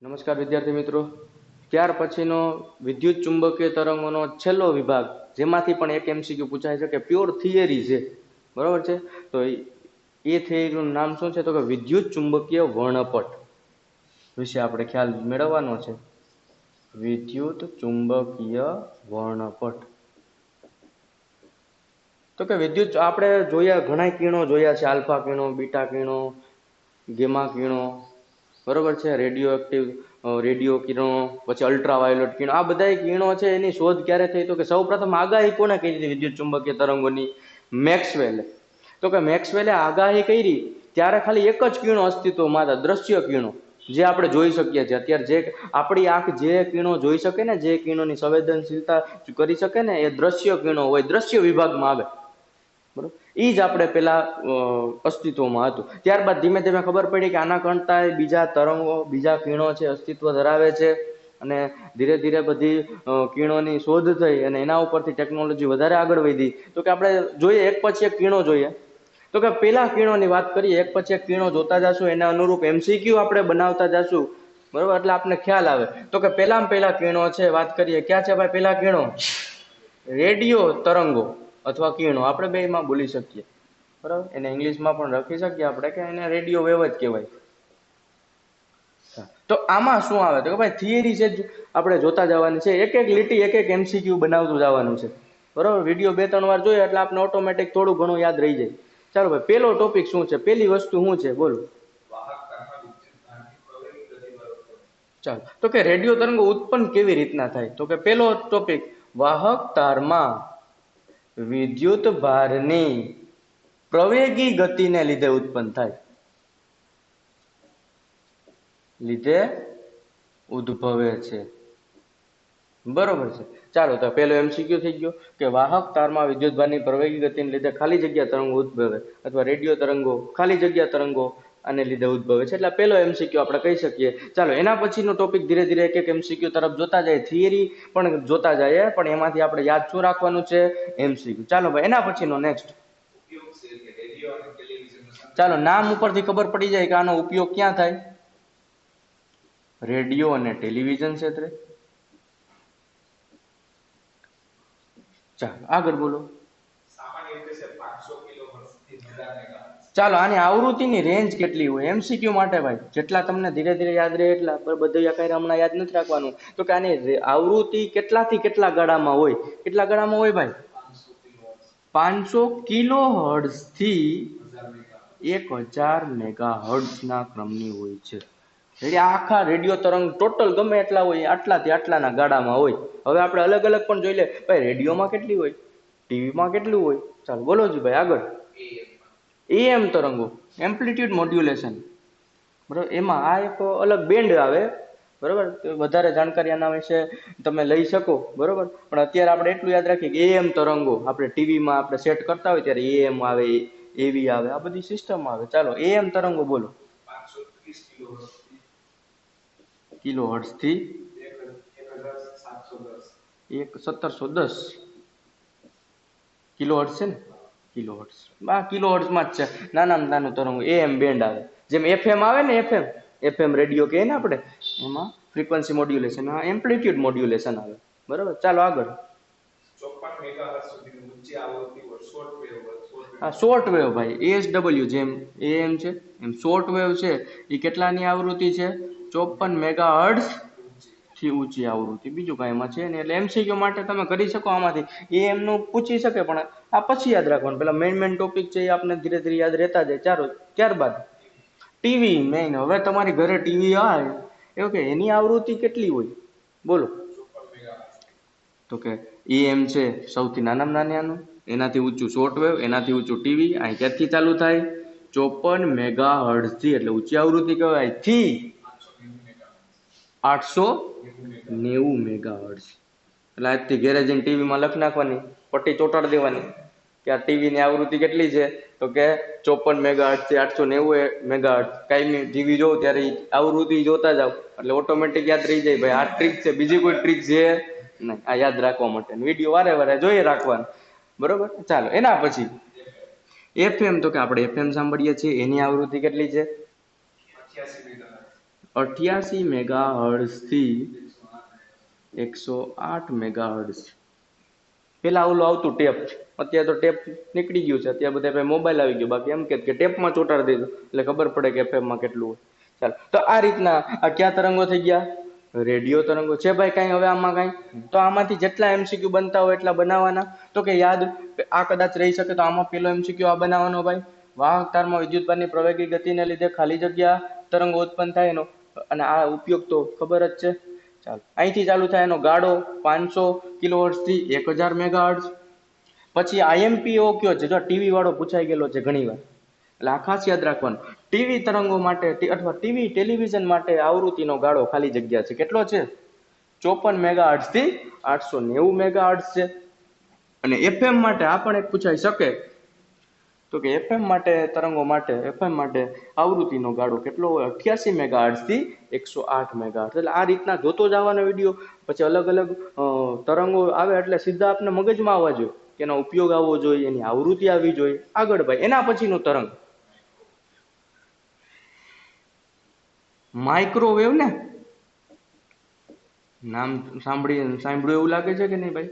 નમસ્કાર વિદ્યાર્થી મિત્રો, ત્યાર પછીનો વિદ્યુત ચુંબકીય તરંગોનો છેલ્લો વિભાગ, જેમાંથી પણ એક એમસીક્યુ પૂછાય છે કે પ્યોર થિયરી છે, બરોબર છે. તો એ થિયરીનું નામ શું છે? તો કે વિદ્યુત ચુંબકીય વર્ણપટ વિશે આપણે ખ્યાલ મેળવવાનો છે. વિદ્યુત ચુંબકીય વર્ણપટ. તો કે વિદ્યુત આપણે જોયા, ઘણા કિરણો જોયા છે, આલ્ફા કિરણો, બીટા કિરણો, ગેમા કિરણો, બરોબર છે, રેડિયો કિરણો, પછી અલ્ટ્રાવાયોલેટ કિરણો. આ બધા કિરણો છે, એની શોધ ક્યારે થઈ? તો કે સૌ પ્રથમ આગાહી કોને કરી હતી વિદ્યુત ચુંબકીય તરંગોની? મેક્સવેલે. તો કે મેક્સવેલે આગાહી કરી ત્યારે ખાલી એક જ કિરણો અસ્તિત્વમાં હતા, દ્રશ્ય કિરણો, જે આપણે જોઈ શકીએ છીએ અત્યારે. જે આપણી આંખ જે કિરણો જોઈ શકે ને, જે કિરણોની સંવેદનશીલતા કરી શકે ને, એ દ્રશ્ય કિરણો હોય, દ્રશ્ય વિભાગમાં આવે, બરોબર. એ જ આપણે પેલા અસ્તિત્વમાં હતું. ત્યારબાદ ધીમે ધીમે ખબર પડી કે આના કરતા બીજા તરંગો, બીજા કિરણો છે, અસ્તિત્વ ધરાવે છે. અને ધીરે ધીરે બધી કિરણોની શોધ થઈ અને એના ઉપરથી ટેકનોલોજી વધારે આગળ વધી. તો કે આપણે જોઈએ, એક પછી એક કિરણો જોઈએ. તો કે પેલા કિરણોની વાત કરીએ, એક પછી એક કિરણો જોતા જશું, એના અનુરૂપ એમસીક્યુ આપણે બનાવતા જશું, બરોબર, એટલે આપણને ખ્યાલ આવે. તો કે પેલામાં પેલા કિરણો છે, વાત કરીએ, ક્યાં છે ભાઈ પેલા કિરણો? રેડિયો તરંગો અથવા કિરણો, આપણે બેમાં બોલી શકીએ, બરાબર. એને ઇંગ્લિશમાં પણ લખી શકીએ આપણે કે એને રેડિયો વેવ જ કહેવાય. તો આમાં શું આવે? તો કે ભાઈ થિયરી છે, આપણે જોતા જવાની છે, એક એક લીટી, એક એક એમસીક્યુ બનાવતું જવાનું છે, બરાબર. વિડીયો 2-3 વાર જોઈએ એટલે આપણે ઓટોમેટિક થોડું ઘણું યાદ રહી જાય. ચાલો ભાઈ, પેલો ટોપિક શું છે? પેલી વસ્તુ શું છે? બોલો. ચાલો, તો કે રેડિયો તરંગો ઉત્પન્ન કેવી રીતના થાય? તો કે પેલો ટોપિક, વાહક તારમાં વિદ્યુત ભારની પ્રવેગી ગતિને લીધે ઉત્પન્ન થાય, લીધે ઉદ્ભવે છે, બરોબર છે. ચાલો, તો પેલો એમસીક્યુ થઈ ગયો કે વાહક તારમાં વિદ્યુતભારની પ્રવેગી ગતિને લીધે ખાલી જગ્યા તરંગો ઉદ્ભવે, અથવા રેડિયો તરંગો ખાલી જગ્યા તરંગો આને લીધે ઉદ્ભવે છે. એટલે પેલો એમસીક્યુ આપણે કહી શકીએ. ચાલો, એના પછીનો ટોપિક ધીરે ધીરે એક એક એમસીક્યુ તરફ જોતા જાય, થિયરી પણ જોતા જાય, પણ એમાંથી આપણે યાદ શું રાખવાનું છે? એમસીક્યુ. ચાલો ભાઈ, એના પછીનો નેક્સ્ટ. ચાલો, નામ ઉપરથી ખબર પડી જાય કે આનો ઉપયોગ ક્યાં થાય? રેડિયો અને ટેલિવિઝન ક્ષેત્રે. ચાલો આગળ બોલો. ચાલો, આની આવૃત્તિની રેન્જ કેટલી હોય? એમસીક્યુ માટે ભાઈ, જેટલા તમને ધીરે ધીરે યાદ રહે એટલા, બધું કઈ હમણાં યાદ નથી રાખવાનું. તો કે આની આવૃત્તિ કેટલાથી કેટલા ગાળામાં હોય? કેટલા ગાળામાં હોય ભાઈ? 500 કિલો હર્ટ્ઝ થી 1000 મેગા હર્ટ્ઝ ના ક્રમની હોય છે. એટલે આખા રેડિયો તરંગ ટોટલ ગમે એટલા હોય, આટલાથી આટલાના ગાળામાં હોય. હવે આપણે અલગ અલગ પણ જોઈ લે ભાઈ, રેડિયોમાં કેટલી હોય, ટીવીમાં કેટલું હોય. ચાલો બોલો જી ભાઈ આગળ. એએમ તરંગો, એમ્પ્લિટ્યુડ મોડ્યુલેશન, બરાબર. એમાં આ એક અલગ બેન્ડ આવે, બરાબર. વધારે જાણકારી આના વિશે તમે લઈ શકો, બરાબર. પણ અત્યારે આપણે એટલું યાદ રાખીએ કે એએમ તરંગો આપણે ટીવીમાં આપણે સેટ કરતા હોય ત્યારે એએમ આવે, એવી આવે, આ બધી સિસ્ટમ આવે. ચાલો, એએમ તરંગો બોલો. કિલો હર્ટ્ઝ થી 1710 કિલો હર્ટ્ઝ છે ને? કિલો હર્ટ્ઝ, કિલો હર્ટ્ઝમાં જ છે. નાનામાં નાનું તરંગ એએમ બેન્ડ આવે, જેમ એફએમ આવે ને, એફએમ રેડિયો કહે ને આપણે, એમાં ફ્રીક્વન્સી મોડ્યુલેશન, એમ્પ્લિટ્યુડ મોડ્યુલેશન આવે, બરાબર. ચાલો આગળ. હા, શોર્ટ વેવ ભાઈ, એસડબલ્યુ, જેમ એએમ છે એમ શોર્ટ વેવ છે, એ કેટલાની આવૃત્તિ છે? 54 મેગાહર્ટ્ઝ થી ઊંચી આવૃત્તિ. બીજું કાંઈ એમાં છે ને. એટલે એમસીક્યુ માટે તમે કરી શકો આમાંથી. એ એમનું પૂછી શકે, પણ આ પછી યાદ રાખવાનું. પેલા મેઇન ટોપિક છે એ આપણે ધીરે ધીરે યાદ રહેતા જાય. ચાલો, ત્યારબાદ ટીવી મેઇન. હવે તમારી ઘરે ટીવી આવે એવું કે એની આવૃત્તિ કેટલી હોય? બોલો. તો કે એમ છે સૌથી નાનામાં નાનું, એનાથી ઊંચું શોર્ટ વેવ, એનાથી ઊંચું ટીવી. અહીં ક્યાંથી ચાલુ થાય? 54 મેગા હર્ટ્ઝ થી, એટલે ઊંચી આવૃત્તિ કહેવાય, થી 890 મેગા હર્ટ્ઝ. એટલે આજથી ઘેરે જઈને ટીવીમાં લખ નાખવાની, પટ્ટી ચોટાડી દેવાની કે આ ટીવીની આવૃત્તિ કેટલી છે? તો કે 54 મેગાહર્ટ્ઝ થી 890 મેગાહર્ટ્ઝ. કાયમી ટીવી જોઉં ત્યારે આવૃત્તિ જોતા જાવ એટલે ઓટોમેટિક યાદ રહી જાય. ભાઈ, આ ટ્રીક છે, બીજી કોઈ ટ્રીક છે નહીં આ યાદ રાખવા માટે. વિડીયો વારે વારે જોઈએ રાખવાનું, બરોબર. ચાલો, એના પછી એફએમ. તો કે આપણે એફએમ સાંભળીએ છીએ, એની આવૃત્તિ કેટલી છે? 88 મેગાહર્ટ્ઝ થી 108 મેગાહર્ટ્ઝ. પેલા ઓલું આવતું ટેપ, અત્યારે તો ટેપ નીકળી ગયું છે, અત્યારે બધા મોબાઈલ આવી ગયો. બાકી એમ કે ટેપમાં ચોંટાડી દીધું એટલે ખબર પડે કે FM માં કેટલું હોય. ચાલો, તો આ રીતના આ કયા તરંગો થઈ ગયા? રેડિયો તરંગો છે ભાઈ. કઈ હવે આમાં કઈ તો આમાંથી જેટલા MCQ બનતા હોય એટલા બનાવવાના. તો કે યાદ આ કદાચ રહી શકે તો આમાં પેલો MCQ આ બનાવવાનો ભાઈ. વાહક તારમાં વિદ્યુતભારની પ્રવેગી ગતિને લીધે ખાલી જગ્યા તરંગો ઉત્પન્ન થાય એનો, અને આ ઉપયોગ તો ખબર જ છે. ચાલો, અહીંથી ચાલુ થાય એનો ગાળો 500 કિલોહર્ટ્ઝ થી 1000 મેગાહર્ટ્ઝ. પછી IMPO કયો છે? જો ટીવી વાળો પૂછાઈ ગયેલો છે ઘણી વાર, એટલે આ ખાસ યાદ રાખવાનું. ટીવી તરંગો માટે અથવા ટેલિવિઝન માટે આવૃત્તિનો ગાળો ખાલી જગ્યા છે કેટલો છે? 54 મેગાહર્ટ્ઝ થી 890 મેગાહર્ટ્ઝ છે. અને FM માટે આ પણ એક પૂછાઈ શકે, તો કે FM માટે તરંગો માટે FM માટે આવૃત્તિનો ગાળો કેટલો હોય? 88 મેગાહર્ટ્ઝ થી 108 મેગાહર્ટ્ઝ. એટલે આ રીતના જોતો જવાનો વિડીયો. પછી અલગ અલગ તરંગો આવે એટલે સીધા આપણે મગજમાં આવવા જોઈએ કે એનો ઉપયોગ આવવો જોઈએ, એની આવૃત્તિ આવવી જોઈએ. આગળ ભાઈ એના પછીનું તરંગ માઇક્રોવેવ. ને નામ સાંભળ્યું એવું લાગે છે કે નહીં ભાઈ?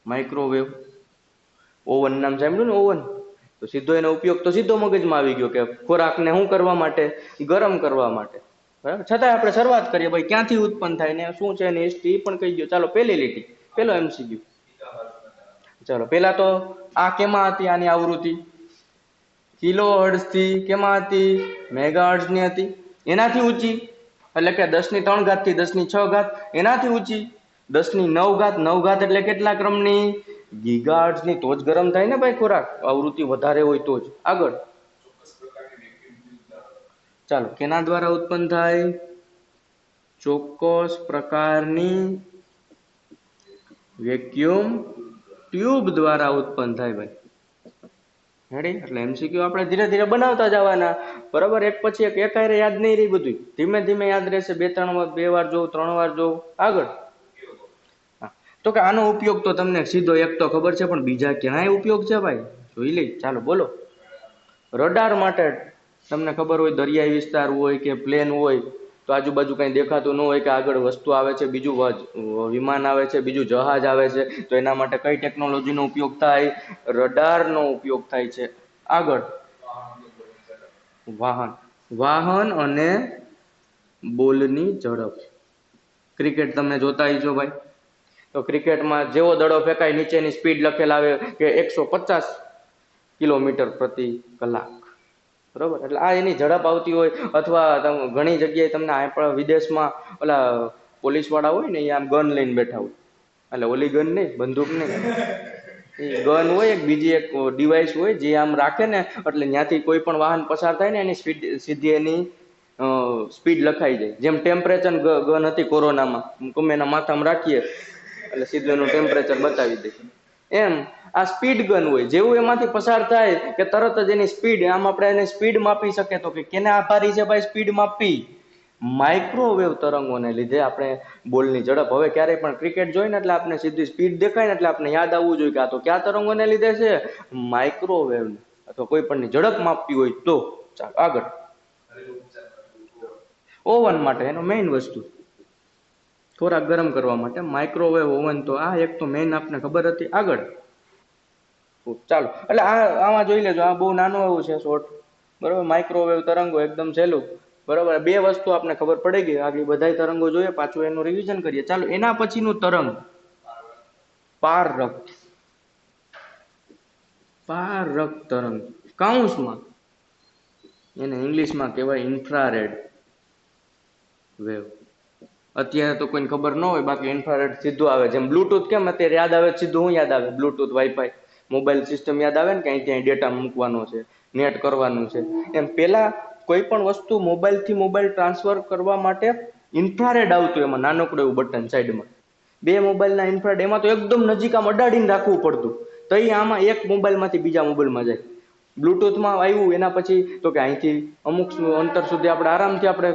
માઇક્રોવેવ. ઓવન નામ સાંભળ્યું ને? ઓવન. તો સીધો એનો ઉપયોગ તો સીધો મગજમાં આવી ગયો કે ખોરાકને શું કરવા માટે? ગરમ કરવા માટે. બરાબર. છતાંય આપણે શરૂઆત કરીએ ભાઈ ક્યાંથી ઉત્પન્ન થાય ને શું છે એની હિસ્ટ્રી પણ કહી ગયો. ચાલો, પહેલી લીટી, પેલો MCQ. ચાલો, પેલા તો આ કેમાં હતી? આની આવૃત્તિ કિલોહર્ટ્ઝ થી કેમાં હતી? મેગાહર્ટ્ઝ ની હતી. એનાથી ઊંચી એટલે કે 10⁻³ થી 10⁶. એનાથી ઊંચી 10⁹ 9 એટલે કેટલા ક્રમની? ગીગાહર્ટ્ઝ ની. તો જ ગરમ થાય ને ભાઈ ખોરાક, આવૃત્તિ વધારે હોય તો જ. આગળ ચાલો, કેના દ્વારા ઉત્પન્ન થાય? ચોક્કસ પ્રકારની વેક્યુમ ટ્યુબ દ્વારા ઉત્પન્ન થાય ભાઈ. રેડી? એટલે MCQ આપણે ધીરે ધીરે બનાવતા જવાના. બરાબર? એક પછી એક એકાયરે યાદ નહીં રહી, બધું ધીમે ધીમે યાદ રહેશે. 2 વાર જોવું, 3 વાર જોવું. આગળ તો કે આનો ઉપયોગ તો તમને સીધો એક તો ખબર છે, પણ બીજા ક્યાંય ઉપયોગ છે ભાઈ? જોઈ લઈ. ચાલો બોલો. રડાર માટે તમને ખબર હોય, દરિયાઈ વિસ્તાર હોય કે પ્લેન હોય તો આજુબાજુ કઈ દેખાતું ન હોય કે આગળ વસ્તુ આવે છે, બીજું વિમાન આવે છે, બીજું જહાજ આવે છે, તો એના માટે કઈ ટેકનોલોજીનો ઉપયોગ થાય? રડારનો ઉપયોગ થાય છે. આગળ વાહન અને બોલની ઝડપ. ક્રિકેટ તમે જોતા છો ભાઈ, તો ક્રિકેટમાં જેવો દડો ફેંકાય નીચેની સ્પીડ લખેલ આવે કે 150 કિલોમીટર પ્રતિ કલાક. બરોબર? એટલે આ એની ઝડપ આવતી હોય. અથવા ઘણી જગ્યાએ તમને આપણા વિદેશમાં ઓલા પોલીસ વાળા હોય ને, એ આમ ગન લઈને બેઠા હોય. એટલે ઓલી ગન નહીં, બંદૂક નહીં, એ ગન હોય, એક બીજી એક ડિવાઇસ હોય જે આમ રાખે ને, એટલે ત્યાંથી કોઈ પણ વાહન પસાર થાય ને એની સ્પીડ સીધી એની સ્પીડ લખાઈ જાય. જેમ ટેમ્પરેચર ગન હતી કોરોનામાં, ગમે એના માથામાં રાખીએ એટલે સીધું એનું ટેમ્પરેચર બતાવી દે. એમ આ સ્પીડ ગન હોય, જેવું એમાંથી પસાર થાય કે તરત જ એની સ્પીડ, આમ આપણે એને સ્પીડ માપી શકીએ. તો કે કેને આભારી છે ભાઈ સ્પીડ માપી? માઇક્રોવેવ તરંગોને લીધે આપણે બોલની ઝડપ. હવે ક્યારેય પણ ક્રિકેટ જોઈ ને એટલે આપણે સીધી સ્પીડ દેખાય ને એટલે આપણે યાદ આવવું જોઈએ કે આ તો કયા તરંગોને લીધે છે? માઇક્રોવેવ. અથવા કોઈ પણની ઝડપ માપવી હોય તો. ચાલો આગળ. ઓવન માટે એનો મેઇન વસ્તુ ખોરાક ગરમ કરવા માટે માઇક્રોવેવ ઓવન. તો આ એક તો મેઇન આપને ખબર હતી. આગળ ચાલો, એટલે આમાં જોઈ લેજો, આ બહુ નાનું એવું છે શોર્ટ. બરોબર? માઇક્રોવેવ તરંગો એકદમ સહેલું. બરોબર? 2 વસ્તુ આપણે ખબર પડી ગઈ. આગળ બધા તરંગો જોઈએ, પાછું એનું રિવિઝન કરીએ. ચાલો, એના પછીનું તરંગ પારરક્ત. પારરક્ત તરંગ કાઉન્સમાં એને ઇંગ્લિશમાં કહેવાય ઇન્ફ્રારેડ વેવ. અત્યારે તો કોઈને ખબર ન હોય, બાકી ઇન્ફ્રારેડ સીધું આવે. જેમ બ્લુટૂથ કેમ અત્યારે યાદ આવે, સીધું શું યાદ આવે? બ્લુટૂથ, વાઈફાઈ, મોબાઈલ સિસ્ટમ યાદ આવે ને કે અહીં ત્યાં ડેટા મૂકવાનો છે, નેટ કરવાનું છે. એમ પેલા કોઈ પણ વસ્તુ મોબાઈલથી મોબાઈલ ટ્રાન્સફર કરવા માટે ઇન્ફ્રારેડ આવતું. એમાં નાનકડું એવું બટન સાઈડમાં, 2 મોબાઈલના ઇન્ફ્રારેડ. એમાં તો એકદમ નજીક આમ અડાડીને રાખવું પડતું. તો એ આમાં એક મોબાઈલમાંથી બીજા મોબાઈલમાં જાય. બ્લુટૂથમાં આવ્યું એના પછી તો કે અહીંથી અમુક અંતર સુધી આપણે આરામથી આપણે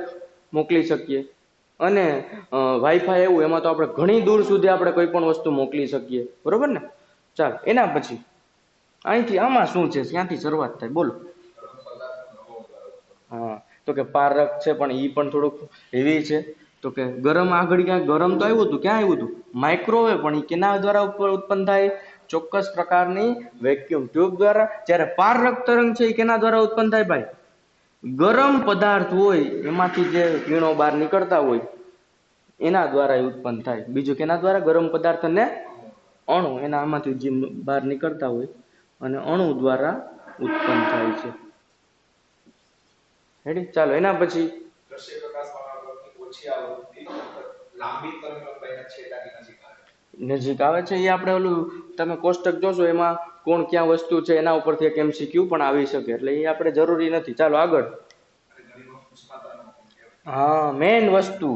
મોકલી શકીએ. અને વાઈફાઈ એવું, એમાં તો આપણે ઘણી દૂર સુધી આપણે કોઈ પણ વસ્તુ મોકલી શકીએ. બરોબર ને? ચાલ, એના પછી અહીંથી આમાં શું છે, ક્યાંથી શરૂઆત થાય બોલો? હા, તો કે પારક છે પણ એ પણ થોડુંક હેવી છે. તો કે ગરમ આગળ ક્યાંક ગરમ તો આવ્યું હતું, ક્યાં આવ્યું હતું? માઇક્રોવેવ. પણ એ કેના દ્વારા ઉત્પન્ન થાય? ચોક્કસ પ્રકારની વેક્યુમ ટ્યુબ દ્વારા. જ્યારે પારક તરંગ છે એ કેના દ્વારા ઉત્પન્ન થાય ભાઈ? ગરમ પદાર્થ હોય એમાંથી જે કિરણો બહાર નીકળતા હોય એના દ્વારા ઉત્પન્ન થાય. બીજું કેના દ્વારા? ગરમ પદાર્થ અને અણુ એના આમાંથી જે બહાર નીકળતા હોય અને અણુ દ્વારા ઉત્પન્ન થાય છે. રેડી? ચાલો એના પછી નજીક આવે છે. એ આપણે ઓલું તમે કોષ્ટક જોશો એમાં કોણ ક્યાં વસ્તુ છે એના ઉપરથી એક MCQ પણ આવી શકે, એટલે એ આપણે જરૂરી નથી. ચાલો આગળ. હા, મેઇન વસ્તુ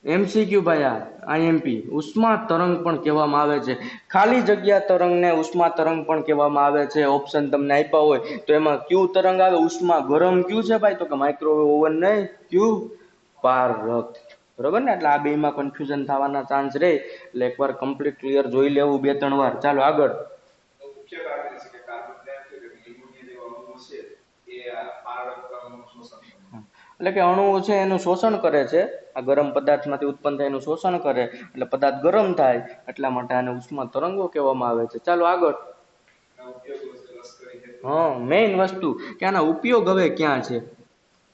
MCQ ભાઈ, આ IMP ઉષ્મા તરંગ પણ કહેવામાં આવે છે. ખાલી જગ્યા તરંગને ઉષ્મા તરંગ પણ કહેવામાં આવે છે. ઓપ્શન તમને આપ્યા હોય તો એમાં ક્યુ તરંગ આવે? ઉષ્મા ગરમ ક્યુ છે ભાઈ? તો કે માઇક્રોવેવ ઓવન નહીં, ક્યુ પારક. બરોબર ને? એટલે આ બેમાં કન્ફ્યુઝન થવાના ચાન્સ રહે, એટલે એકવાર કમ્પ્લીટ ક્લિયર જોઈ લેવું 2-3 વાર. ચાલો આગળ. એટલે કે અણુઓ છે એનું શોષણ કરે છે. આ ગરમ પદાર્થમાંથી ઉત્પન્ન થાય એનું શોષણ કરે, એટલે પદાર્થ ગરમ થાય. એટલા માટે આને ઉષ્મા તરંગો કહેવામાં આવે છે. ચાલો આગળ. હા, મેઇન વસ્તુ કે આના ઉપયોગ હવે ક્યાં છે?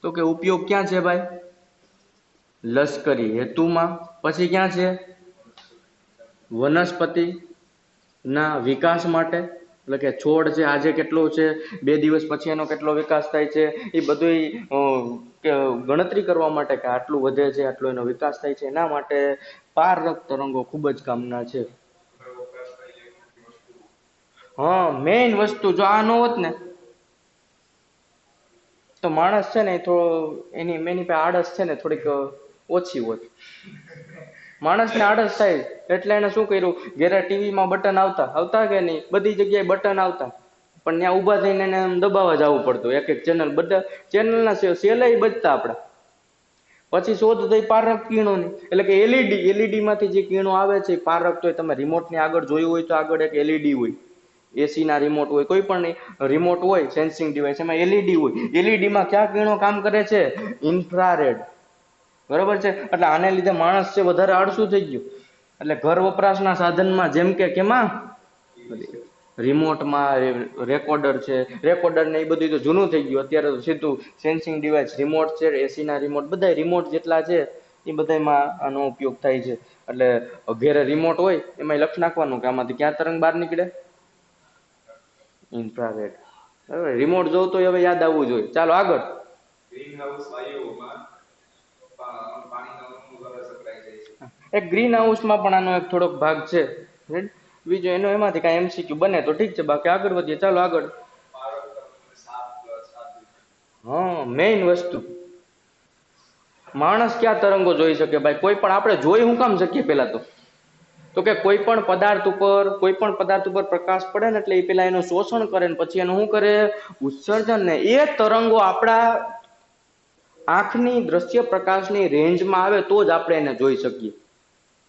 તો કે ઉપયોગ ક્યાં છે ભાઈ? લશ્કરી હેતુમાં. પછી ક્યાં છે? વનસ્પતિ ના વિકાસ માટે. એટલે કે છોડ છે આજે કેટલો છે, 2 દિવસ પછી એનો કેટલો વિકાસ થાય છે, એ બધું ગણતરી કરવા માટે કે આટલું વધે છે, આટલો એનો વિકાસ થાય છે, એના માટે પારક તરંગો ખૂબ જ કામના છે. હા, મેઇન વસ્તુ જો આ ન હોત ને તો માણસ છે ને તો એની આળસ છે ને થોડીક ઓછી હોત. માણસને આળસ થાય એટલે એને શું કર્યું? ઘેરે ટીવીમાં બટન આવતા કે નહીં? બધી જગ્યાએ બટન આવતા, પણ ત્યાં ઊભા થઈને એને દબાવવા જવું પડતું. એક એક ચેનલ, બધા ચેનલના સેલાઈ બચતા આપણા. પછી શોધ થઈ પારક કિરણોની, એટલે કે એલઈડી માંથી જે કિરણો આવે છે પારક. તો તમે રિમોટની આગળ જોયું હોય તો આગળ એક એલઈડી હોય, એસી ના રિમોટ હોય, કોઈ પણ રિમોટ હોય સેન્સિંગ ડિવાઇસ, એમાં એલઈડી હોય. એલઈડી માં કયા કિરણો કામ કરે છે? ઇન્ફ્રારેડ. બરોબર છે? એટલે આને લીધે માણસ છે વધારે આળસુ થઈ ગયું. એટલે ઘર વપરાશના સાધનમાં, જેમ કે કેમાં રિમોટમાં રેકોર્ડર છે, રેકોર્ડર ને એ બધું તો જૂનું થઈ ગયું. અત્યારે તો સીધું સેન્સિંગ ડિવાઇસ રિમોટ છે, એસી ના રિમોટ, બધા રિમોટ જેટલા છે એ બધામાં આનો ઉપયોગ થાય છે. એટલે ઘેરે રિમોટ હોય એમાં લક્ષ નાખવાનું કે આમાંથી ક્યાં તરંગ બહાર નીકળે? ઇન્ફ્રારેડ. બરાબર? રિમોટ જોવું તો હવે યાદ આવવું જોઈએ. ચાલો આગળ. એક ગ્રીન હાઉસમાં પણ આનો એક થોડોક ભાગ છે. બીજો એનો એમાંથી કાંઈ MCQ બને તો ઠીક છે, બાકી આગળ વધીએ. ચાલો આગળ. હા, મેઇન વસ્તુ માણસ ક્યાં તરંગો જોઈ શકે ભાઈ? કોઈ પણ આપણે જોઈ હું કામ શકીએ? પેલા તો કે કોઈ પણ પદાર્થ ઉપર પ્રકાશ પડે ને એટલે એ પેલા એનું શોષણ કરે ને પછી એનું શું કરે? ઉત્સર્જન. ને એ તરંગો આપણા આંખની દ્રશ્ય પ્રકાશની રેન્જમાં આવે તો જ આપણે એને જોઈ શકીએ.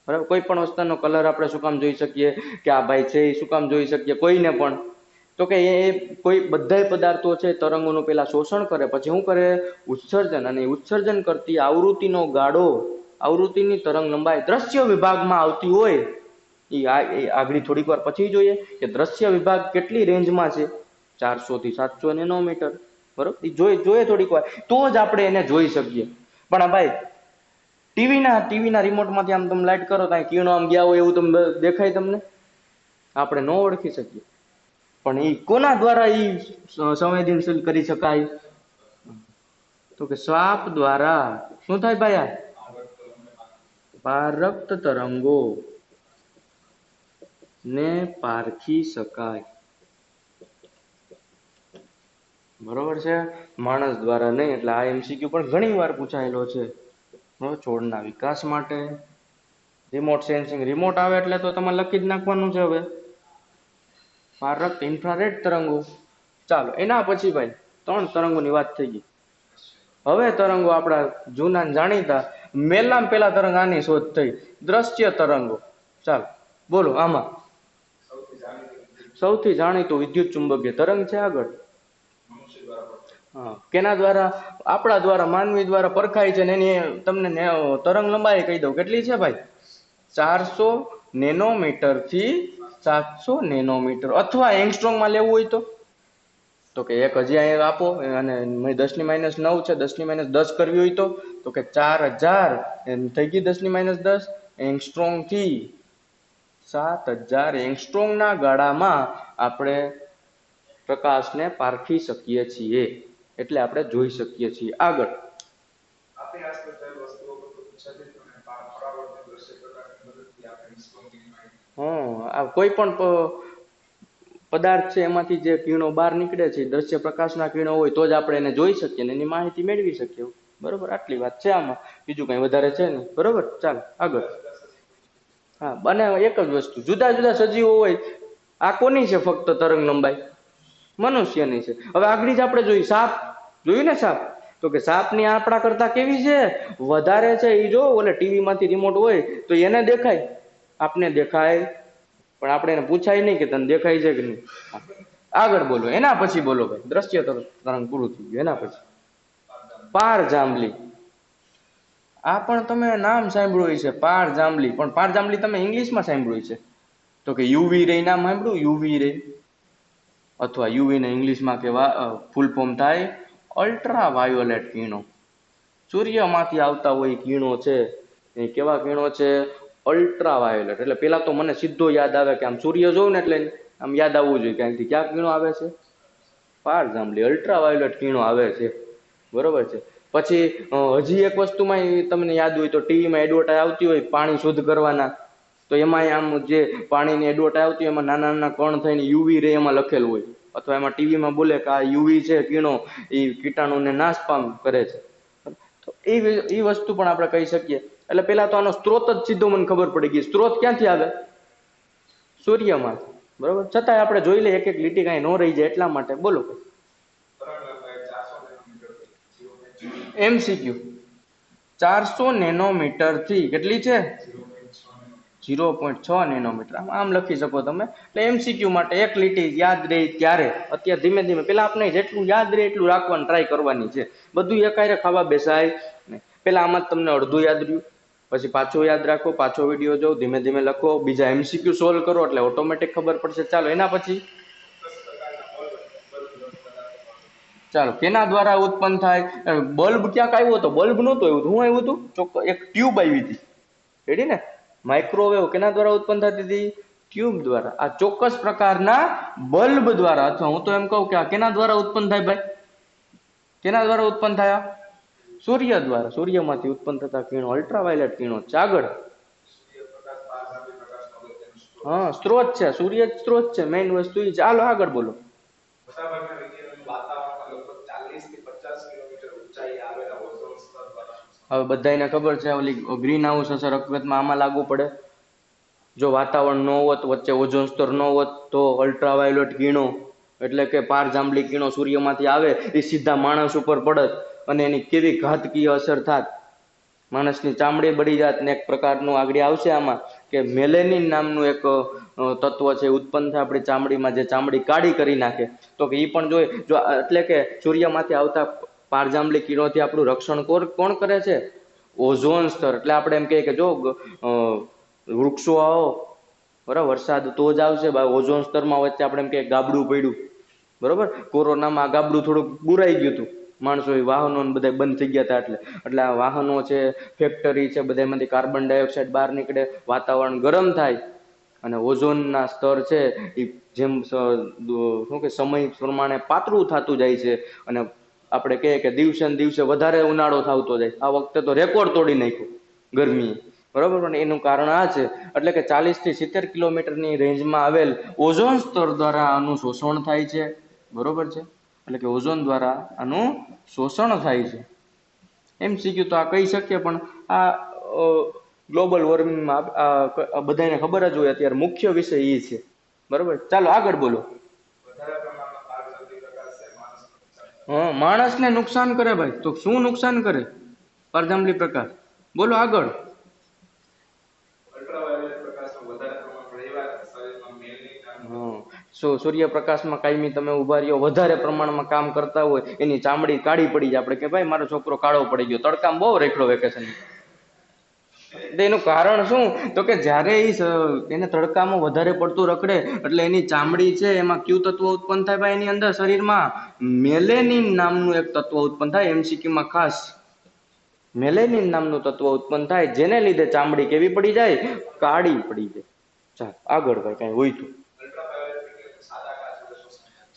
બરાબર? કોઈ પણ વસ્તુનો કલર આપણે શું કામ જોઈ શકીએ? કે આ ભાઈ છે એ શું કામ જોઈ શકીએ? કોઈને પણ. તો કે એ કોઈ બધા પદાર્થો છે તરંગોનું પેલા શોષણ કરે, પછી શું કરે? ઉત્સર્જન. અને ઉત્સર્જન કરતી આવૃત્તિનો ગાળો, આવૃત્તિની તરંગ લંબાઈ દ્રશ્ય વિભાગમાં આવતી હોય એ આગળ થોડીક વાર પછી જોઈએ કે દ્રશ્ય વિભાગ કેટલી રેન્જમાં છે. 400 થી 700 નેનોમીટર. બરોબર? એ જોઈએ થોડીક વાર તો જ આપણે એને જોઈ શકીએ. પણ ભાઈ ટીવીના રિમોટમાંથી આમ તમે લાઈટ કરો તો કિરણો આમ ગયા હોય એવું તમને દેખાય? તમને આપણે ન ઓળખી શકીએ. પણ એ કોના દ્વારા એ સંવેદનશીલ કરી શકાય? તો કે શ્વાપ દ્વારા. શું થાય ભાઈ? આ પારક તરંગો ને પારખી શકાય. બરોબર છે? માણસ દ્વારા નહીં. એટલે આ MCQ પણ ઘણી વાર પૂછાયેલો છે. છોડના વિકાસ માટે રિમોટ સેન્સિંગ. રિમોટ આવે એટલે તો તમારે લખી જ નાખવાનું છે. હવે પારક ઇન્ફ્રારેડ તરંગો. ચાલો એના પછી ભાઈ 3 તરંગોની વાત થઈ ગઈ. હવે તરંગો આપણા જૂના જાણીતા. પેલા તરંગ આની શોધ થઈ, દ્રશ્ય તરંગો. ચાલો બોલો. આમાં સૌથી જાણીતું વિદ્યુત ચુંબકીય તરંગ છે આગળ હા, કેના દ્વારા? આપણા દ્વારા, માનવી દ્વારા પરખાય છે ને એની તમને તરંગ લંબાઈ કહી દઉં કેટલી છે ભાઈ, 400 નેનોમીટર થી 700 નેનોમીટર. અથવા એંગસ્ટ્રોમમાં લેવું હોય તો કે એક હજી અહીંયા આપો, અને 10⁻⁹ છે, 10⁻10 કરવી હોય તો કે 4000 થઈ ગઈ 10⁻10 એંગસ્ટ્રોમ થી 7000 એંગસ્ટ્રોમ ના ગાળામાં આપણે પ્રકાશને પારખી શકીએ છીએ, એટલે આપણે જોઈ શકીએ છીએ. આગળ આ કોઈ પણ પદાર્થ છે એમાંથી જે કિરણો બહાર નીકળે છે, દ્રશ્ય પ્રકાશના કિરણો હોય તો જ આપણે એને જોઈ શકીએ ને એની માહિતી મેળવી શકીએ. બરોબર, આટલી વાત છે આમાં, બીજું કઈ વધારે છે નહીં. બરોબર, ચાલ આગળ. હા, બને એક જ વસ્તુ, જુદા જુદા સજીવો હોય. આ કોની છે? ફક્ત તરંગ લંબાઈ મનુષ્યની છે. હવે આગળ જ આપણે જોયું સાપ, જોયું ને સાપ, તો કે સાપની આપણા કરતા કેવી છે? વધારે છે. એ જો ઓલે ટીવી માંથી રિમોટ હોય તો એને દેખાય, આપને દેખાય, પણ આપણે એને પૂછાય નહીં કે તને દેખાય છે કે નહીં. આગળ બોલો, એના પછી બોલો ભાઈ, દ્રશ્ય તરંગ પૂરું થઈ ગયું. એના પછી પાર જાંબલી. આ પણ તમે નામ સાંભળ્યું છે, પાર જાંબલી. પણ પાર જાંબલી તમે ઇંગ્લિશમાં સાંભળ્યું છે તો કે યુવી રે નામ સાંભળ્યું? યુવી રે, અથવા યુવી ને ઇંગ્લિશમાં કેવા ફૂલ ફોર્મ થાય અલ્ટ્રા વાયોલેટ કિરણો. સૂર્યમાંથી આવતા હોય કિરણો છે, એ કેવા કિરણો છે? Ultra violet. એટલે પેલા તો મને સીધો યાદ આવે કે આમ સૂર્ય જોઉં ને એટલે આમ યાદ આવવું જોઈએ કે અહીંથી ક્યાં કિરણો આવે છે? પાર જાંબલી, અલ્ટ્રા વાયોલેટ કિરણો આવે છે. બરોબર છે. પછી હજી એક વસ્તુમાં તમને યાદ હોય તો ટીવીમાં એડવર્ટાઈઝ આવતી હોય પાણી શુદ્ધ કરવાના, તો એમાં આમ જે પાણીની એડવર્ટાઈઝ આવતી હોય એમાં નાના નાના કણ થઈને યુવી રે એમાં લખેલું હોય, અથવા એમાં ટીવીમાં બોલે કે આ યુવી છે કિરણો, એ કીટાણુને નાશ પામ કરે છે. તો એ વસ્તુ પણ આપણે કહી શકીએ. એટલે પેલા તો આનો સ્ત્રોત જ સીધો મને ખબર પડી ગઈ. સ્ત્રોત ક્યાંથી આવે? સૂર્યમાંથી. બરોબર, છતાંય આપણે જોઈ લઈએ એક એક લીટી કાંઈ ન રહી જાય એટલા માટે. બોલો MCQ. 400 નેનોમીટર થી કેટલી છે? 0.6 નેનોમીટર. આમ લખી શકો તમે. એટલે MCQ માટે એક લીટી યાદ રહી ત્યારે, અત્યારે ધીમે ધીમે પેલા આપણે જેટલું યાદ રહે એટલું રાખવાનું ટ્રાય કરવાની છે. બધું એકાયરે ખાવા બેસાય નહીં. પેલા આમાં તમને અડધું યાદ રહ્યું, પછી પાછો યાદ રાખો, પાછો વિડીયો જો, ધીમે ધીમે લખો, બીજા MCQ સોલ્વ કરો એટલે ઓટોમેટિક ખબર પડશે. ચાલો એના પછી ચાલો, કેના દ્વારા ઉત્પન્ન થાય? બલ્બ ક્યાંક આવ્યો હતો? બલ્બ નહોતો આવ્યું. શું આવ્યું હતું? ચોક્કસ એક ટ્યુબ આવી હતી. રેડી ને? માઇક્રોવેવ કેના દ્વારા ઉત્પન્ન થતી હતી? ટ્યુબ દ્વારા. આ ચોક્કસ પ્રકારના બલ્બ દ્વારા, અથવા હું તો એમ કહું કે આ કેના દ્વારા ઉત્પન્ન થાય ભાઈ? કેના દ્વારા ઉત્પન્ન થયા? સૂર્ય દ્વારા. સૂર્યમાંથી ઉત્પન્ન થતા કિરણો અલ્ટ્રાવાયોલેટ કિરણો. આગળ હા, સ્ત્રોત છે. સૂર્ય જ સ્ત્રોત છે, મેઇન વસ્તુ એ. ચાલો આગળ બોલો. હવે બધાને ખબર છે ઓલી ગ્રીન હાઉસ અસર હકીકતમાં આમાં લાગુ પડે. જો વાતાવરણ ન હોત, વચ્ચે ઓઝોન સ્તર ન હોત, તો અલ્ટ્રાવાયોલેટ કિરણો એટલે કે પાર જાંબલી કિરણો સૂર્યમાંથી આવે એ સીધા માણસ ઉપર પડત, અને એની કેવી ઘાતકીય અસર થાત. માણસની ચામડી બળી જાત. ને એક પ્રકારનું આગળ આવશે આમાં કે મેલેનિન નામનું એક તત્વ છે ઉત્પન્ન થાય આપણી ચામડીમાં, જે ચામડી કાળી કરી નાખે. તો કે એ પણ જોઈએ જો, એટલે કે સૂર્યમાંથી આવતા પારજાંબલી કિરણોથી આપણું રક્ષણ કોણ કરે છે? ઓઝોન સ્તર. એટલે આપણે એમ કહીએ કે જો વૃક્ષો આવો, બરાબર, વરસાદ તો જ આવશે. ઓઝોન સ્તરમાં વચ્ચે આપણે એમ કહીએ ગાબડું પડ્યું. બરોબર, કોરોનામાં ગાબડું થોડુંક બુરાઈ ગયું હતું. માણસો વાહનો બધા બંધ થઈ ગયા હતા એટલે આ વાહનો છે, ફેક્ટરી છે, બધામાંથી કાર્બન ડાયોક્સાઇડ બહાર નીકળે, વાતાવરણ ગરમ થાય, અને ઓઝોનના સ્તર છે એ જેમ શું કે સમય પ્રમાણે પાતળું થતું જાય છે, અને આપણે કહીએ કે દિવસે ને દિવસે વધારે ઉનાળો થતો જાય. આ વખતે તો રેકોર્ડ તોડી નાખ્યો ગરમી. બરોબર, પણ એનું કારણ આ છે. એટલે કે 40 થી 70 કિલોમીટરની રેન્જમાં આવેલ ઓઝોન સ્તર દ્વારા આનું શોષણ થાય છે. બરોબર છે, એટલે કે ઓઝોન દ્વારા આનું શોષણ થાય છે. MCQ તો આ કહી શકીએ, પણ આ ગ્લોબલ વોર્મિંગમાં બધાને ખબર જ હોય અત્યારે મુખ્ય વિષય એ છે. બરોબર, ચાલો આગળ બોલો. હા, માણસને નુકસાન કરે ભાઈ. તો શું નુકસાન કરે? પારજાંબલી પ્રકાશ. બોલો આગળ. સૂર્યપ્રકાશમાં કાયમી તમે ઉભા રહ્યો, વધારે પ્રમાણમાં કામ કરતા હોય, એની ચામડી કાળી પડી જાય. આપણે કે ભાઈ મારો છોકરો કાળો પડી ગયો, તડકામાં બહુ રેખડો વેકેશન. એનું કારણ શું? તો કે જ્યારે એને તડકામાં વધારે પડતું રખડે એટલે એની ચામડી છે એમાં કયું તત્વ ઉત્પન્ન થાય ભાઈ? એની અંદર શરીરમાં મેલેનિન નામનું એક તત્વ ઉત્પન્ન થાય. એમસીક્યુમાં ખાસ મેલેનિન નામનું તત્વ ઉત્પન્ન થાય, જેને લીધે ચામડી કેવી પડી જાય? કાળી પડી જાય. ચાલ આગળ ભાઈ કઈ હોય તો.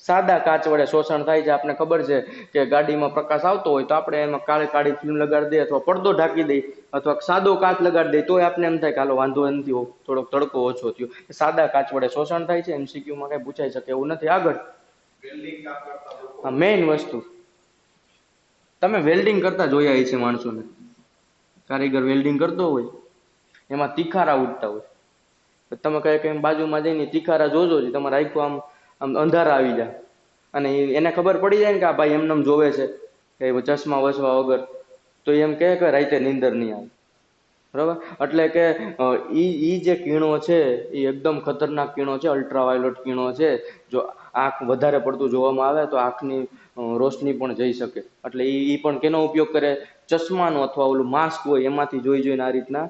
સાદા કાચ વડે શોષણ થાય છે. આપણે ખબર છે કે ગાડીમાં પ્રકાશ આવતો હોય તો આપણે એમાં કાળી ફિલ્મ લગાડી દઈએ, અથવા પડદો ઢાંકી દઈએ, અથવા સાદો કાચ લગાડી દઈએ, તોય આપણે એમ થાય કે હાલો વાંધો નથી, થોડોક તડકો ઓછો થયો. સાદા કાચ વડે શોષણ થાય છે. એમસીક્યુમાં કઈ પૂછાઈ શકે એવું નથી. આગળ મેઇન વસ્તુ, તમે વેલ્ડિંગ કરતા જોયા છે માણસોને, કારીગર વેલ્ડિંગ કરતો હોય એમાં તિખારા ઉડતા હોય. તમે કઈ બાજુમાં જઈને તિખારા જોજો, તમારે આખું આમ અંધારા આવી જાય, અને એને ખબર પડી જાય ને કે આ ભાઈ એમને જોવે છે કે ચશ્મા વસવા વગર, તો એમ કહે કે રાતે નીંદર નહીં આવે. બરાબર? એટલે કે ઈ જે કિરણો છે એ એકદમ ખતરનાક કિરણો છે, અલ્ટ્રાવાયોલેટ કિરણો છે. જો આંખ વધારે પડતું જોવામાં આવે તો આંખની રોશની પણ જઈ શકે. એટલે એ પણ કેનો ઉપયોગ કરે? ચશ્માનો અથવા ઓલું માસ્ક હોય એમાંથી જોઈને આ રીતના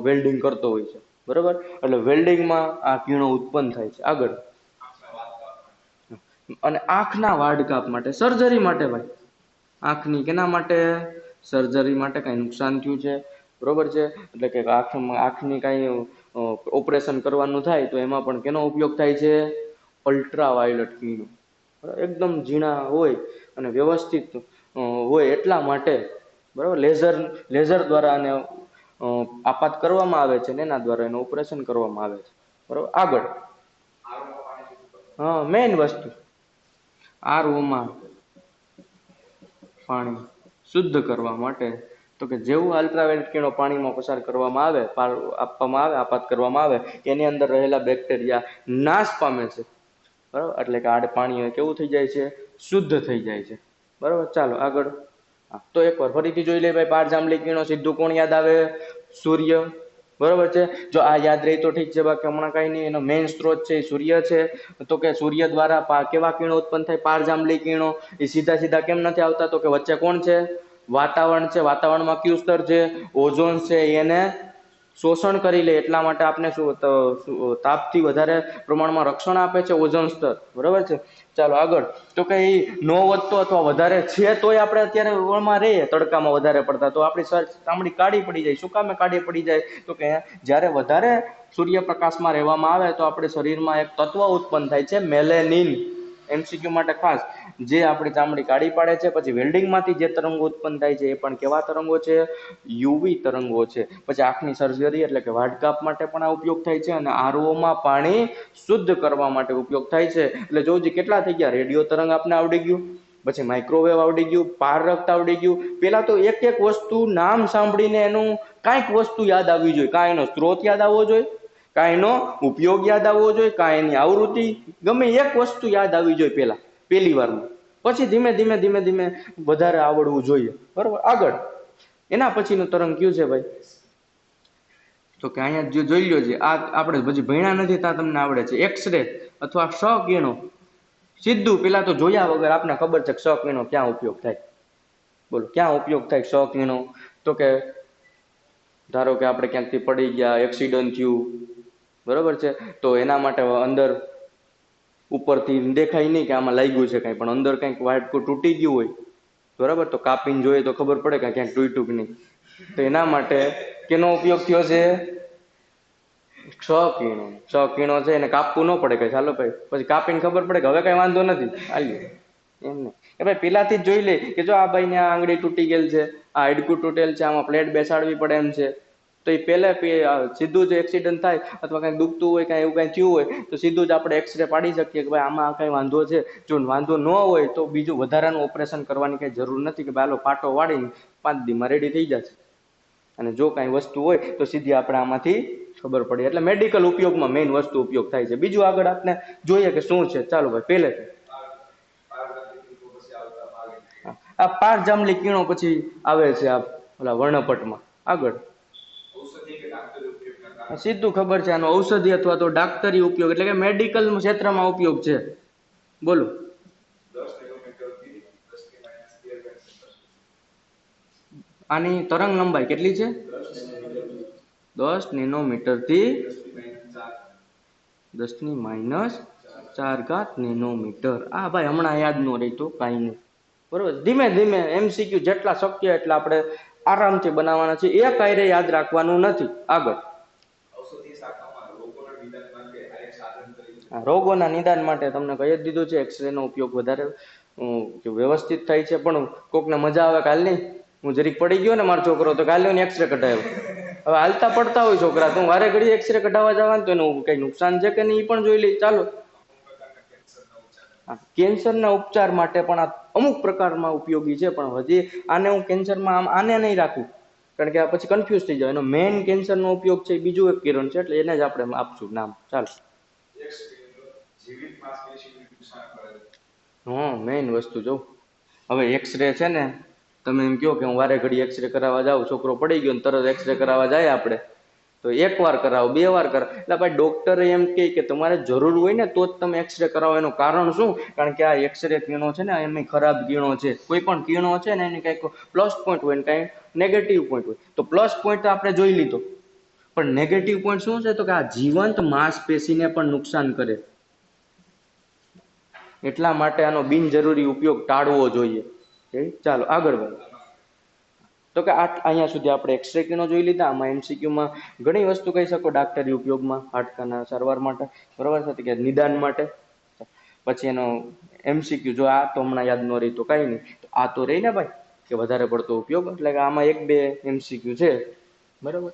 વેલ્ડિંગ કરતો હોય છે. બરાબર? એટલે વેલ્ડિંગમાં આ કિરણો ઉત્પન્ન થાય છે. આગળ, અને આંખના વાઢકાપ માટે, સર્જરી માટે ભાઈ, આંખની કેના માટે? સર્જરી માટે. કઈ નુકસાન થયું છે, બરોબર છે, એટલે કે આંખની કઈ ઓપરેશન કરવાનું થાય તો એમાં પણ કેનો ઉપયોગ થાય છે? અલ્ટ્રાવાયોલેટ કિરણો. એકદમ ઝીણા હોય અને વ્યવસ્થિત હોય એટલા માટે, બરાબર, લેઝર દ્વારા આને આપાત કરવામાં આવે છે ને એના દ્વારા એનું ઓપરેશન કરવામાં આવે છે. બરાબર? આગળ, હા, મેઇન વસ્તુ આરઓમાં પાણી શુદ્ધ કરવા માટે, તો કે જેવું અલ્ટ્રાવાયોલેટ કિરણો પાણીમાં પસાર કરવામાં આવે, આપવામાં આવે, આપાત કરવામાં આવે, એની અંદર રહેલા બેક્ટેરિયા નાશ પામે છે. બરાબર? એટલે કે આ પાણી કેવું થઈ જાય છે? શુદ્ધ થઈ જાય છે. બરાબર? ચાલો આગળ. તો એકવાર ફરીથી જોઈ લે ભાઈ, પારજાંબલી કિરણો સીધું કોણ યાદ આવે? સૂર્ય. બરોબર છે? જો આ યાદ રહી તો ઠીક છે, બાકી હમણાં કઈ નહીં. એનો મેઇન સ્ત્રોત છે એ સૂર્ય છે. તો કે સૂર્ય દ્વારા કેવા કિરણો ઉત્પન્ન થાય? પારજાંબલી કિરણો. એ સીધા કેમ નથી આવતા? તો કે વચ્ચે કોણ છે? વાતાવરણ છે. વાતાવરણમાં કયું સ્તર છે? ઓઝોન છે. એને શોષણ કરી લે એટલા માટે આપણે શું તાપથી વધારે પ્રમાણમાં રક્ષણ આપે છે ઓઝોન સ્તર. બરોબર છે? ચાલો આગળ. તો કે એ નો વધતો અથવા વધારે છે તોય આપણે અત્યારે ઓળમાં રહીએ તડકામાં વધારે પડતા, તો આપણી ચામડી કાળી પડી જાય. શું કામે કાળી પડી જાય? તો કે જ્યારે વધારે સૂર્યપ્રકાશમાં રહેવામાં આવે તો આપણે શરીરમાં એક તત્વ ઉત્પન્ન થાય છે, મેલેનિન. એમસીક્યુ માટે ખાસ, જે આપણી ચામડી કાળી પાડે છે. પછી વેલ્ડિંગમાંથી જે તરંગો ઉત્પન્ન થાય છે એ પણ કેવા તરંગો છે? યુવી તરંગો છે. પછી આંખની સર્જરી એટલે કે વાઢકાપ માટે પણ આ ઉપયોગ થાય છે, અને આરઓમાં પાણી શુદ્ધ કરવા માટે ઉપયોગ થાય છે. એટલે જોજો કેટલા થઈ ગયા? રેડિયો તરંગ આપને આવડી ગયું, પછી માઇક્રોવેવ આવડી ગયું, પાર રક્ત આવડી ગયું. પેલા તો એક વસ્તુ નામ સાંભળીને એનું કાંઈક વસ્તુ યાદ આવવી જોઈએ, કાં એનો સ્ત્રોત યાદ આવવો જોઈએ, કાં એનો ઉપયોગ યાદ આવવો જોઈએ, કાં એની આવૃત્તિ, ગમે એક વસ્તુ યાદ આવવી જોઈએ પહેલી વારમાં. પછી ધીમે ધીમે વધારે આવડવું જોઈએ. બરોબર? આગળ એના પછીનું તરંગ કયું છે ભાઈ? તો કે અહીંયા જોઈ લો છે, આ આપણે હજી ભણ્યા નથી ત્યાં તમને આવડે છે. એક્સરે અથવા ક્ષ કિરણો. સીધું પેલા તો જોયા વગર આપણે ખબર છે ક્ષ કિરણો ક્યાં ઉપયોગ થાય. બોલો ક્યાં ઉપયોગ થાય ક્ષ કિરણો? તો કે ધારો કે આપણે ક્યાંકથી પડી ગયા, એક્સિડન્ટ થયું, બરોબર છે, તો એના માટે અંદર ઉપરથી દેખાય નહીં કે આમાં લાગ્યું છે કાંઈ, પણ અંદર કંઈક વાટકું તૂટી ગયું હોય, બરાબર, તો કાપીને જોઈએ તો ખબર પડે કે ક્યાંક તૂટ્યું કે નહીં. તો એના માટે કેનો ઉપયોગ થયો છે? ક્ષ કિરણો. ક્ષ કિરણો છે એને કાપવું ન પડે કે ચાલો ભાઈ, પછી કાપીને ખબર પડે કે હવે કઈ વાંધો નથી, હાલ્યો એમ નહીં. એ ભાઈ પેલાથી જ જોઈ લે કે જો આ ભાઈને આ આંગળી તૂટી ગયેલ છે, આ હાડકું તૂટેલ છે, આમાં પ્લેટ બેસાડવી પડે એમ છે, તો એ પહેલા સીધું જ એક્સિડન્ટ થાય અથવા કંઈ દુખતું હોય, કાંઈ એવું કાંઈ થયું હોય તો સીધું જ આપણે એક્સરે પાડી શકીએ કે ભાઈ આમાં કાંઈ વાંધો છે. જો વાંધો ન હોય તો બીજું વધારાનું ઓપરેશન કરવાની કંઈ જરૂર નથી કે ભાઈ પાટો વાળીને 5 દીમાં રેડી થઈ જશે. અને જો કાંઈ વસ્તુ હોય તો સીધી આપણે આમાંથી ખબર પડે. એટલે મેડિકલ ઉપયોગમાં મેઇન વસ્તુ ઉપયોગ થાય છે. બીજું આગળ આપણે જોઈએ કે શું છે. ચાલો ભાઈ, પહેલેથી આ પારજાંબલી કિરણો પછી આવે છે આ ઓલા વર્ણપટમાં. આગળ સીધું ખબર છે, આનો ઔષધિ અથવા તો ડાક્ટરી ઉપયોગ એટલે કે મેડિકલ ક્ષેત્રમાં ઉપયોગ છે. બોલો. આની તરંગ લંબાઈ કેટલી છે? 10 નેનોમીટર થી 10⁻⁴ નેનોમીટર. આ ભાઈ હમણાં યાદ ન રહી તો કાંઈ નહીં, બરોબર. ધીમે ધીમે MCQ જેટલા શક્ય એટલા આપણે આરામથી બનાવવાના છે. એ કાંઈ યાદ રાખવાનું નથી. આગળ રોગોના નિદાન માટે તમને કહી જ દીધું છે. એક્સરે નો ઉપયોગ વધારે વ્યવસ્થિત થાય છે. પણ કોકને મજા આવે કાલ નહીં, હું જરીક પડી ગયો ને મારો છોકરો તો કાલે એક્સરે કઢાવ્યો. હવે હાલતા પડતા હોય છોકરા, તો વારે ઘડી એક્સરે કઢાવવા જવાનું તો એનું કઈ નુકસાન છે કે નહીં એ પણ જોઈ લઈ. ચાલો, કેન્સરના ઉપચાર માટે પણ આ અમુક પ્રકારમાં ઉપયોગી છે. પણ હજી આને હું કેન્સરમાં આને નહીં રાખું, કારણ કે આ પછી કન્ફ્યુઝ થઈ જાય. એનો મેઇન કેન્સરનો ઉપયોગ છે બીજું એક કિરણ છે, એટલે એને જ આપણે આપશું નામ. ચાલો, હા, મેઇન વસ્તુ જો. હવે એક્સરે છે ને, તમે એમ કહો કે હું વારે ઘડી એક્સરે કરાવવા જાઉં, છોકરો પડી ગયો ને તરત એક્સરે કરાવવા જાય આપણે, તો 1 વાર કરાવો, 2 વાર કરાવો. એટલે ભાઈ ડોક્ટરે એમ કહે કે તમારે જરૂર હોય ને તો જ તમે એક્સરે કરાવો. એનું કારણ શું? કારણ કે આ એક્સરે કિરણો છે ને, એમની ખરાબ કિરણો છે. કોઈ પણ કિરણો છે ને એની કંઈક પ્લસ પોઈન્ટ હોય ને કંઈ નેગેટિવ પોઈન્ટ હોય. તો પ્લસ પોઈન્ટ આપણે જોઈ લીધો, પણ નેગેટિવ પોઈન્ટ શું છે? તો કે આ જીવંત માંસપેશીને પણ નુકસાન કરે. એટલા માટે આનો બિનજરૂરી ઉપયોગ ટાળવો જોઈએ. ચાલો આગળ વધો. તો કે અહીંયા સુધી આપણે એક્સરે કિરણો જોઈ લીધા. આમાં MCQમાં ઘણી વસ્તુ કહી શકો ડાક્ટરી ઉપયોગમાં, હાડકાના સારવાર માટે, બરોબર છે, કે નિદાન માટે. પછી એનો MCQ જો આ તો હમણાં યાદ ન રહી તો કાંઈ નહીં, તો આ તો રહી ને ભાઈ કે વધારે પડતો ઉપયોગ, એટલે કે આમાં 1-2 MCQ છે, બરોબર.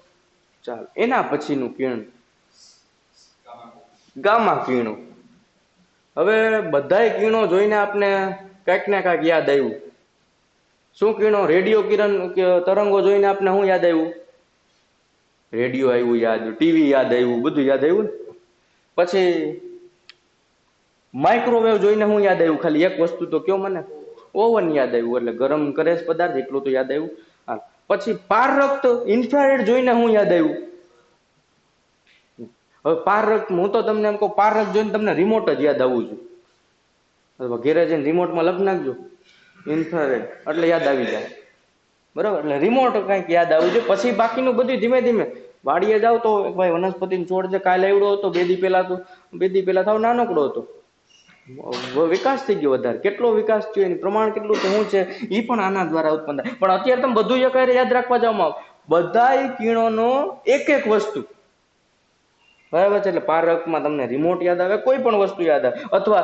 ચાલો, એના પછીનું કિરણ ગામા કિરણો. હવે બધાય કિરણો જોઈને આપણે કાંઈક ને કાંઈક યાદ આવ્યું. શું કિરણો? રેડિયો કિરણ તરંગો જોઈને આપણે શું યાદ આવ્યું? રેડિયો આવ્યું યાદ, ટીવી યાદ આવ્યું, બધું યાદ આવ્યું ને. પછી માઇક્રોવેવ જોઈને શું યાદ આવ્યું? ખાલી એક વસ્તુ તો કયો મને. ઓવન યાદ આવ્યું, એટલે ગરમ કરે છે પદાર્થ, એટલું તો યાદ આવ્યું. હા, પછી પારરક્ત ઇન્ફ્રારેડ જોઈને શું યાદ આવ્યું? હવે પારરક્ત, હું તો તમને એમ કહું, પારરક્ત જોઈને તમને રિમોટ જ યાદ આવવું જોઈએ. અથવા ઘેરે જઈને રિમોટમાં લખી નાખજો ઇન્ફ્રારેડ, એટલે યાદ આવી જાય, બરાબર. એટલે રિમોટ કંઈક યાદ આવવું જોઈએ. પછી બાકીનું બધું ધીમે ધીમે વાડીએ જાવ તો ભાઈ વનસ્પતિનો છોડ છે, કાલે આવડો હતો, 2 દી પહેલા થાવ નાનકડો હતો, વિકાસ થઈ ગયો વધારે. કેટલો વિકાસ થયો, એનું પ્રમાણ કેટલું છે, શું છે, એ પણ આના દ્વારા ઉત્પન્ન થાય. પણ અત્યારે તમે બધું એક યાદ રાખવા જાવ, બધાય કિરણોનો એક એક વસ્તુ, બરાબર છે. એટલે પારકમાં તમને રિમોટ યાદ આવે, કોઈ પણ વસ્તુ યાદ આવે, અથવા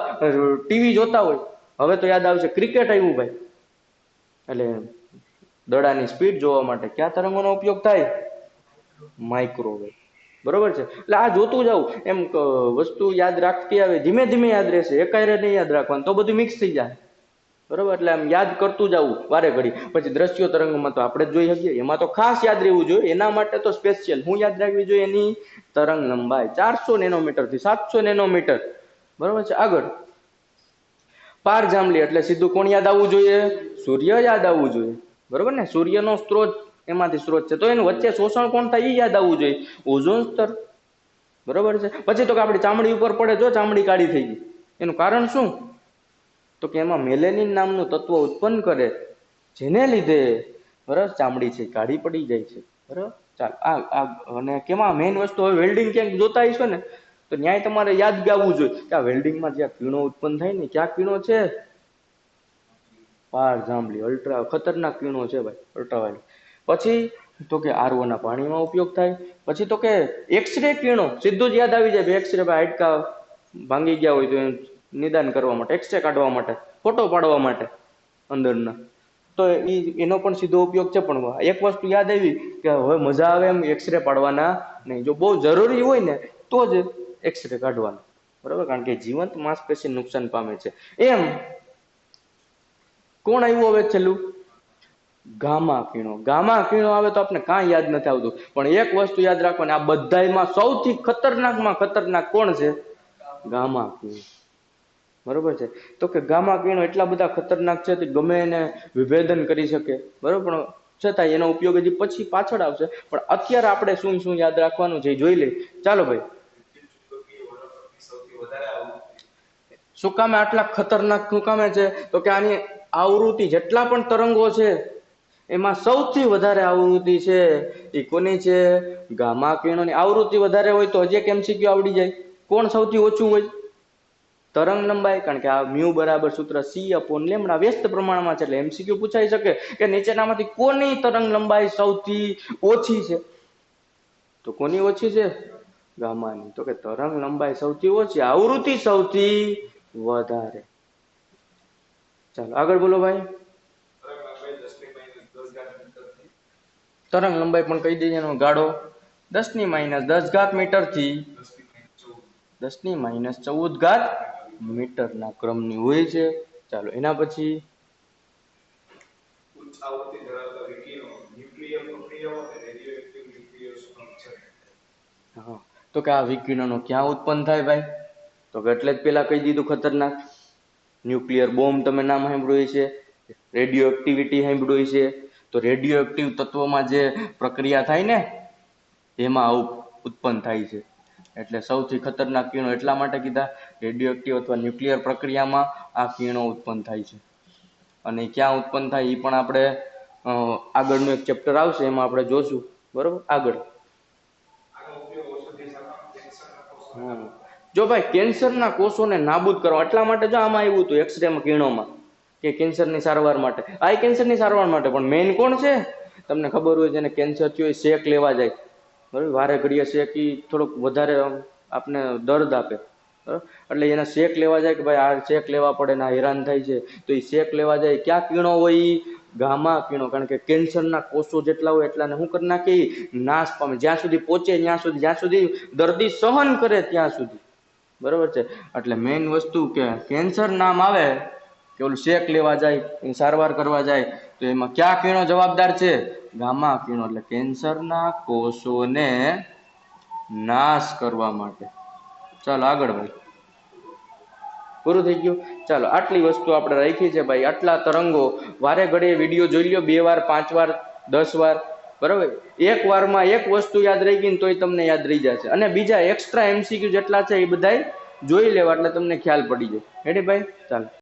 ટીવી જોતા હોય, હવે તો યાદ આવશે ક્રિકેટ આવ્યું ભાઈ, એટલે દડાની સ્પીડ જોવા માટે કયા તરંગોનો ઉપયોગ થાય? માઇક્રોવેવ, બરોબર છે. એટલે આ જોતું જવું, એમ વસ્તુ યાદ રાખતી આવે, ધીમે ધીમે યાદ રહેશે, એકાયરે નહીં યાદ રાખવાનું, તો બધું મિક્સ થઈ જાય, બરોબર. એટલે આમ યાદ કરતું જવું વારે ઘડી. પછી દ્રશ્યો તરંગમાં તો આપણે જ જોઈ શકીએ, એમાં તો ખાસ યાદ રહેવું જોઈએ. એના માટે તો સ્પેશિયલ હું યાદ રાખવી જોઈએ? એની તરંગ લંબાઈ 400 નેનોમીટર થી 700 નેનોમીટર, બરોબર છે. આગળ પાર જાંબલી, એટલે સીધું કોણ યાદ આવવું જોઈએ? સૂર્ય યાદ આવવું જોઈએ, બરોબર ને. સૂર્યનો સ્ત્રોત એમાંથી સ્ત્રોત છે, તો એનું વચ્ચે શોષણ કોણ થાય એ યાદ આવવું જોઈએ, ઓઝોન સ્તર, બરોબર છે. પછી તો કે આપણી ચામડી ઉપર પડે, જો ચામડી કાળી થઈ ગઈ, એનું કારણ શું? તો કે એમાં મેલેનિન નામનું તત્વ ઉત્પન્ન કરે, જેને લીધે બરાબર ચામડી છે કાળી પડી જાય છે, બરાબર. ચાલ અને કેમાં મેઇન વસ્તુ, હવે વેલ્ડિંગ ક્યાંક જોતા હશો ને, તો ન્યાય તમારે યાદ ગાવું જોઈએ કે આ વેલ્ડિંગમાં જ્યાં કિરણો ઉત્પન્ન થાય ને, ક્યાં કિરણો છે? પાર જાંબલી, અલ્ટ્રા ખતરનાક કિરણો છે ભાઈ, અલ્ટ્રાવાયોલેટ. પછી તો કે આરઓ ના પાણીમાં ઉપયોગ થાય. પછી તો કે એક્સરે કિરણો, સીધું જ યાદ આવી જાય, એક્સરે હાડકા ભાંગી ગયા હોય તો નિદાન કરવા માટે, એક્સરે કાઢવા માટે, ફોટો પાડવા માટે અંદરના, તો એનો પણ સીધો ઉપયોગ છે. પણ એક વસ્તુ યાદ આવી કે હવે મજા આવે એમ એક્સરે પાડવાના નહીં, જો બહુ જરૂરી હોય ને તો જ એક્સરે કાઢવાના, બરાબર. કારણ કે જીવંત માંસપેશી નુકસાન પામે છે. એમ કોણ આવ્યું હવે છેલ્લું? ગામા કિરણો. ગામા કિરણો આવે તો આપણે કાંઈ યાદ નથી આવતું, પણ એક વસ્તુ યાદ રાખવાની, આ બધામાં સૌથી ખતરનાકમાં ખતરનાક કોણ છે? ગામા કિરણો, બરોબર છે. તો કે ગામા કિરણો એટલા બધા ખતરનાક છે કે ગમે એને વિભેદન કરી શકે, બરોબર. પણ છતાં એનો ઉપયોગ હજી પછી પાછળ આવશે, પણ અત્યારે આપણે શું શું યાદ રાખવાનું છે એ જોઈ લઈએ. ચાલો ભાઈ, શું કામે આટલા ખતરનાક શું કામે છે? તો કે આની આવૃત્તિ જેટલા પણ તરંગો છે એમાં સૌથી વધારે આવૃત્તિ છે એ કોની છે? ગામા કિરણોની આવૃત્તિ વધારે હોય તો હજી એક MCQ આવડી જાય. કોણ સૌથી ઓછું હોય? તરંગ લંબાઈ. કારણ કે આ મ્યુ બરાબર સૂત્ર C/λ વ્યસ્ત પ્રમાણમાં છે, એટલે MCQ પૂછાઈ શકે કે નીચેનામાંથી કોની તરંગ લંબાઈ સૌથી ઓછી છે? તો કોની ઓછી છે? ગામાની. તો કે તરંગ લંબાઈ સૌથી ઓછી, આવૃત્તિ સૌથી વધારે. ચાલો આગળ બોલો ભાઈ. તરંગ લંબાઈ પણ કહી દઈએ, એનો ગાળો 10⁻10 મીટર થી 10⁻14 મીટર ના ક્રમની હોય છે. ચાલો એના પછી તો કે આ વિકિરણો ક્યાં ઉત્પન્ન થાય ભાઈ? તો કે એટલે જ પેલા કહી દીધું ખતરનાક. ન્યુક્લિયર બોમ્બ તમે નામ સાંભળ્યું છે, રેડિયો એક્ટિવિટી સાંભળ્યું છે. તો રેડિયો એક્ટિવ તત્વોમાં જે પ્રક્રિયા થાય ને એમાં આવું ઉત્પન્ન થાય છે. એટલે સૌથી ખતરનાક કિરણો એટલા માટે કીધા, રેડિયો એક્ટિવ અથવા ન્યુક્લિયર પ્રક્રિયામાં આ કિરણો ઉત્પન્ન થાય છે. અને ક્યાં ઉત્પન્ન થાય એ પણ આપણે આગળનું એક ચેપ્ટર આવશે એમાં આપણે જોશું. બરોબર, આગળ. જો ભાઈ કેન્સરના કોષોને નાબૂદ કરવા એટલા માટે જો આમાં આવ્યું હતું એક્સરેમાં કિરણોમાં કે કેન્સરની સારવાર માટે. આ કેન્સરની સારવાર માટે, પણ મેઇન કોણ છે? તમને ખબર હોય જેને કેન્સર થયું હોય શેક લેવા જાય, બરાબર, વારે ઘડીએ શેક ઈ થોડોક વધારે આપને દર્દ આપે, બરાબર, એટલે એના શેક લેવા જાય કે ભાઈ આ શેક લેવા પડે ને હેરાન થાય છે, તો એ શેક લેવા જાય. ક્યાં કિરણો હોય? ગામા કિરણો. કારણ કે કેન્સરના કોષો જેટલા હોય એટલાને શું કરી નાખે? નાશ પામે. જ્યાં સુધી પહોંચે જ્યાં સુધી દર્દી સહન કરે ત્યાં સુધી, બરોબર છે. એટલે મેઇન વસ્તુ કે કેન્સર નામ આવે કે ઓલું શેક લેવા જાય, એની સારવાર કરવા જાય, તો એમાં કયા કિરણો જવાબદાર છે? ગામા કિરણો. એટલે કેન્સરના કોષોને નાશ કરવા માટે. ચાલો આગળ ભાઈ, પૂરું થઈ ગયું. ચાલો આટલી વસ્તુ આપણે રાખી છે ભાઈ. આટલા તરંગો વારે ઘડીએ વિડીયો જોઈ લ્યો, 2 વાર 5 વાર 10 વાર, બરાબર. એક વારમાં એક વસ્તુ યાદ રહી ગઈ ને તોય તમને યાદ રહી જશે. અને બીજા એક્સ્ટ્રા MCQ જેટલા છે એ બધાય જોઈ લેવા એટલે તમને ખ્યાલ પડી જાય. રેડી ભાઈ? ચાલો.